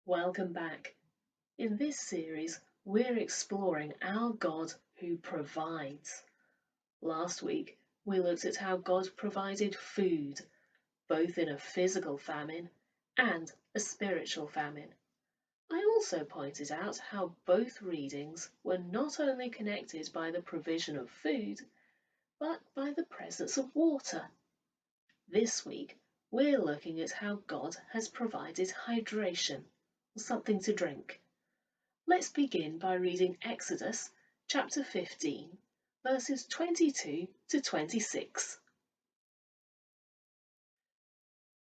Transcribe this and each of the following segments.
Welcome back. In this series, we're exploring our God who provides. Last week, we looked at how God provided food, both in a physical famine and a spiritual famine. I also pointed out how both readings were not only connected by the provision of food, but by the presence of water. This week, we're looking at how God has provided hydration, something to drink. Let's begin by reading Exodus chapter 15, verses 22 to 26.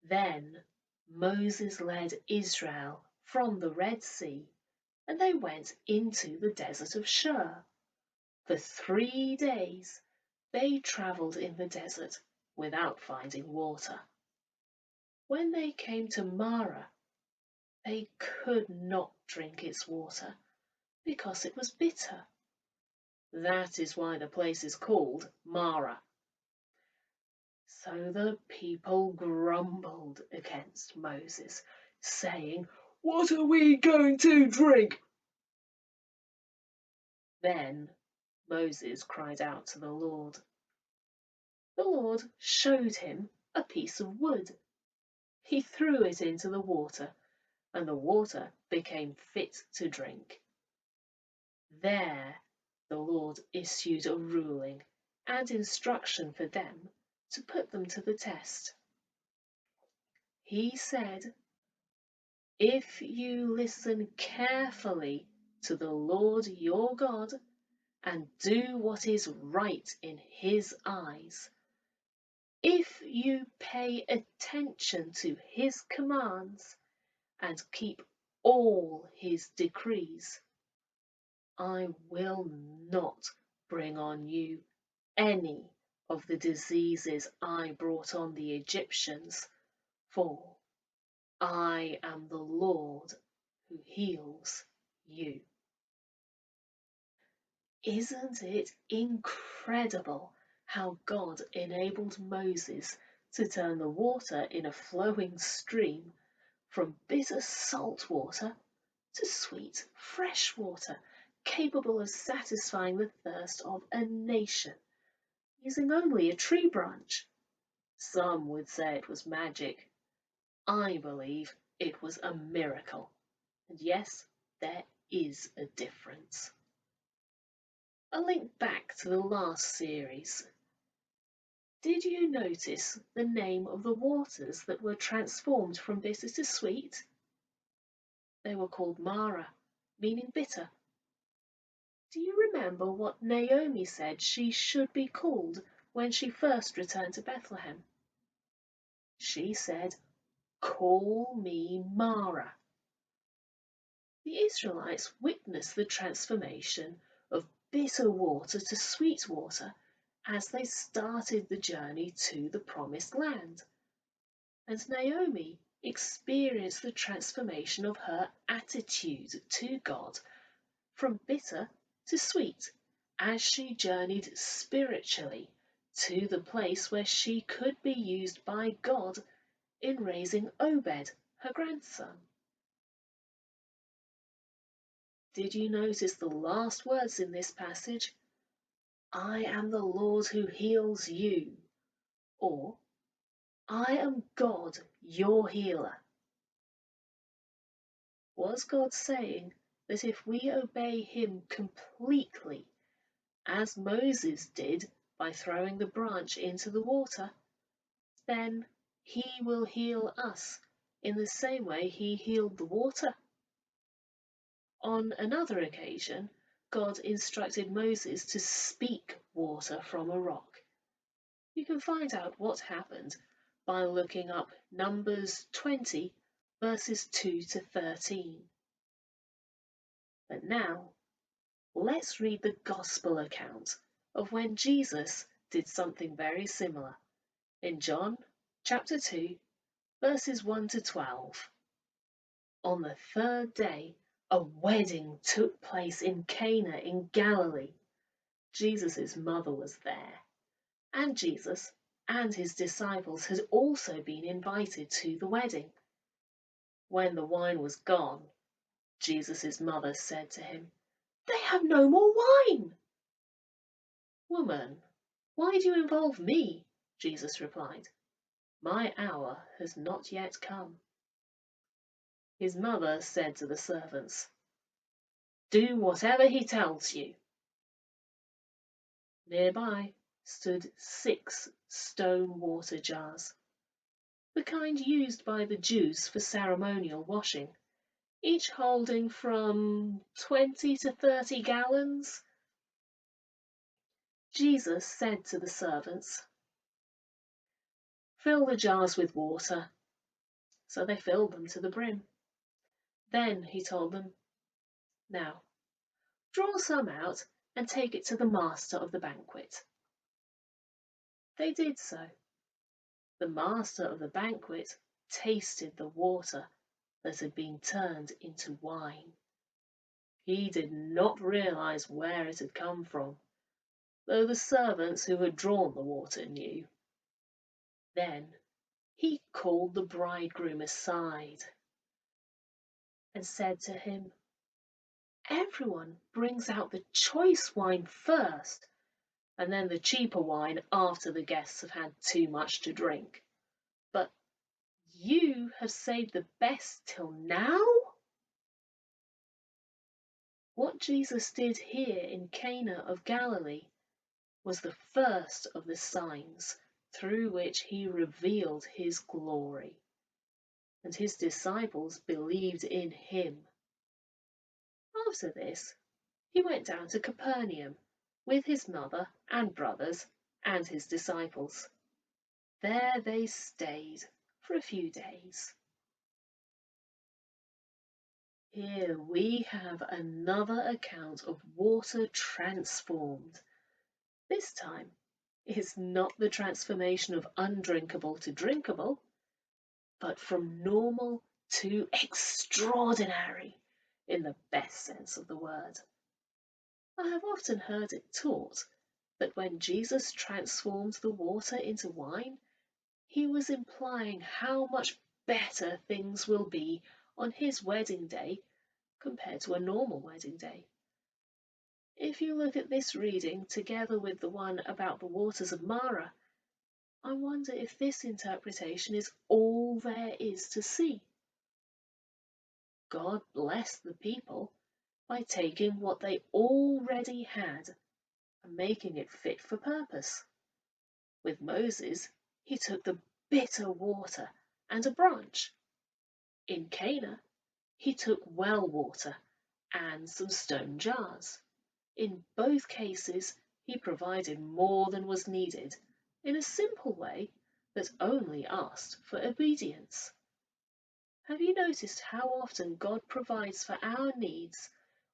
Then Moses led Israel from the Red Sea, and they went into the desert of Shur. For 3 days they travelled in the desert without finding water. When they came to Marah, they could not drink its water because it was bitter. That is why the place is called Marah. So the people grumbled against Moses, saying, "What are we going to drink?" Then Moses cried out to the Lord. The Lord showed him a piece of wood. He threw it into the water, and the water became fit to drink. There the Lord issued a ruling and instruction for them to put them to the test. He said, "If you listen carefully to the Lord your God and do what is right in his eyes, if you pay attention to his commands and keep all his decrees, I will not bring on you any of the diseases I brought on the Egyptians, for I am the Lord who heals you." Isn't it incredible how God enabled Moses to turn the water in a flowing stream from bitter salt water to sweet fresh water, capable of satisfying the thirst of a nation, using only a tree branch? Some would say it was magic. I believe it was a miracle. And yes, there is a difference. A link back to the last series. Did you notice the name of the waters that were transformed from bitter to sweet? They were called Mara, meaning bitter. Do you remember what Naomi said she should be called when she first returned to Bethlehem? She said, "Call me Mara." The Israelites witnessed the transformation of bitter water to sweet water as they started the journey to the Promised Land. And Naomi experienced the transformation of her attitude to God from bitter to sweet as she journeyed spiritually to the place where she could be used by God in raising Obed, her grandson. Did you notice the last words in this passage? "I am the Lord who heals you," or "I am God, your healer." Was God saying that if we obey him completely, as Moses did by throwing the branch into the water, then he will heal us in the same way he healed the water? On another occasion, God instructed Moses to speak water from a rock. You can find out what happened by looking up Numbers 20, verses 2 to 13. But now, let's read the Gospel account of when Jesus did something very similar in John chapter 2, verses 1 to 12. On the third day, a wedding took place in Cana in Galilee. Jesus' mother was there, and Jesus and his disciples had also been invited to the wedding. When the wine was gone, Jesus' mother said to him, "They have no more wine." "Woman, why do you involve me?" Jesus replied. "My hour has not yet come." His mother said to the servants, "Do whatever he tells you." Nearby stood 6 stone water jars, the kind used by the Jews for ceremonial washing, each holding from 20 to 30 gallons. Jesus said to the servants, "Fill the jars with water." So they filled them to the brim. Then he told them, "Now, draw some out and take it to the master of the banquet." They did so. The master of the banquet tasted the water that had been turned into wine. He did not realize where it had come from, though the servants who had drawn the water knew. Then he called the bridegroom aside and said to him, "Everyone brings out the choice wine first, and then the cheaper wine after the guests have had too much to drink. But you have saved the best till now?" What Jesus did here in Cana of Galilee was the first of the signs through which he revealed his glory, and his disciples believed in him. After this, he went down to Capernaum with his mother and brothers and his disciples. There they stayed for a few days. Here we have another account of water transformed. This time, it's not the transformation of undrinkable to drinkable, but from normal to extraordinary in the best sense of the word. I have often heard it taught that when Jesus transformed the water into wine, he was implying how much better things will be on his wedding day compared to a normal wedding day. If you look at this reading together with the one about the waters of Marah, I wonder if this interpretation is all there is to see. God blessed the people by taking what they already had and making it fit for purpose. With Moses, he took the bitter water and a branch. In Cana, he took well water and some stone jars. In both cases, he provided more than was needed in a simple way that only asked for obedience. Have you noticed how often God provides for our needs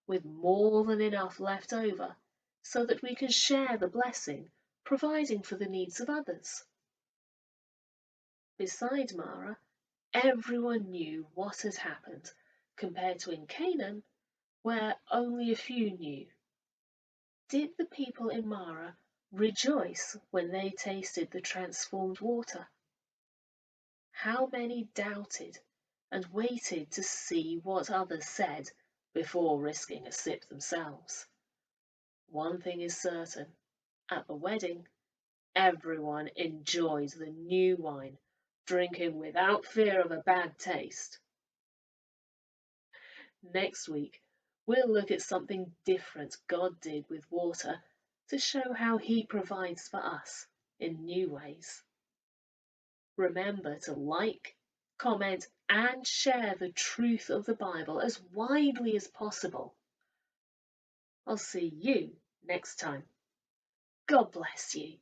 with more than enough left over so that we can share the blessing, providing for the needs of others? Beside Marah, everyone knew what had happened, compared to in Canaan, where only a few knew. Did the people in Marah rejoice when they tasted the transformed water? How many doubted and waited to see what others said before risking a sip themselves? One thing is certain, at the wedding, everyone enjoyed the new wine, drinking without fear of a bad taste. Next week, we'll look at something different God did with water to show how he provides for us in new ways. Remember to like, comment, and share the truth of the Bible as widely as possible. I'll see you next time. God bless you.